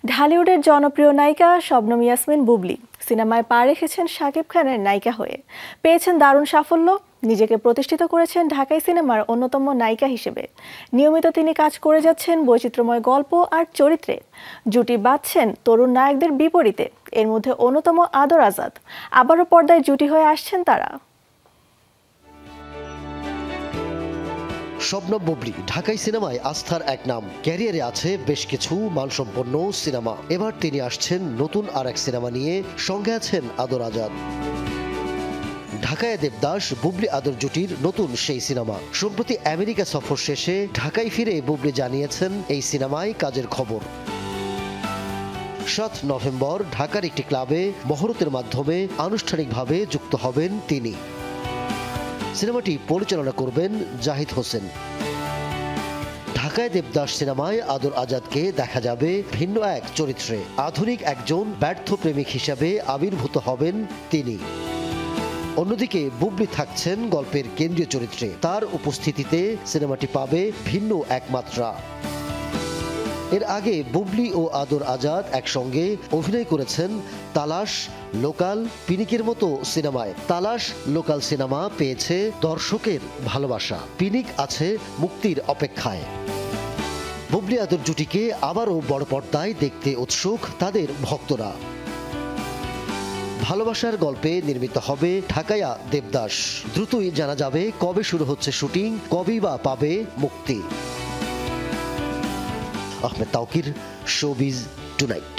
ঢালিউডের জনপ্রিয় নায়িকা শবনম ইয়াসমিন বুবলি সিনেমায় পা রেখেছেন শাকিব খানের নায়িকা হয়ে। পেয়েছেন দারুণ সাফল্য, নিজেকে প্রতিষ্ঠিত করেছেন ঢাকাই সিনেমার অন্যতম নায়িকা হিসেবে। নিয়মিত তিনি কাজ করে যাচ্ছেন বৈচিত্র্যময় গল্প আর চরিত্রে। জুটি বাঁধছেন তরুণ নায়কদের বিপরীতে, এর মধ্যে অন্যতম আদর আজাদ। আবারও পর্দায় জুটি হয়ে আসছেন তারা। শবনম বুবলি ঢাকাই সিনেমায় আস্থার এক নাম। ক্যারিয়ারে আছে বেশ কিছু মানসম্পন্ন সিনেমা। এবার তিনি আসছেন নতুন আর এক সিনেমা নিয়ে, সঙ্গে আছেন আদর আজাদ। ঢাকায় দেবদাস বুবলি আদর জুটির নতুন সেই সিনেমা। সম্প্রতি আমেরিকা সফর শেষে ঢাকায় ফিরে বুবলি জানিয়েছেন এই সিনেমায় কাজের খবর। ৭ নভেম্বর ঢাকার একটি ক্লাবে মহরতের মাধ্যমে আনুষ্ঠানিকভাবে যুক্ত হবেন তিনি। সিনেমাটি পরিচালনা করবেন জাহিদ হোসেন। ঢাকায় দেবদাস সিনেমায় আদর আজাদকে দেখা যাবে ভিন্ন এক চরিত্রে। আধুনিক একজন ব্যর্থ প্রেমিক হিসাবে আবির্ভূত হবেন তিনি। অন্যদিকে বুবলি থাকছেন গল্পের কেন্দ্রীয় চরিত্রে। তার উপস্থিতিতে সিনেমাটি পাবে ভিন্ন এক মাত্রা। এর আগে বুবলি ও আদর আজাদ একসঙ্গে অভিনয় করেছেন তালাশ, লোকাল, পিনিকের মতো সিনেমায়। তালাশ, লোকাল সিনেমা পেয়েছে দর্শকের ভালোবাসা। পিনিক আছে মুক্তির অপেক্ষায়। বুবলি আদর জুটিকে আবারও বড় পর্দায় দেখতে উৎসুক তাদের ভক্তরা। ভালোবাসার গল্পে নির্মিত হবে ঢাকায়া দেবদাস। দ্রুতই জানা যাবে কবে শুরু হচ্ছে শুটিং, কবেই বা পাবে মুক্তি। Ahmed Tauquir, showbiz tonight.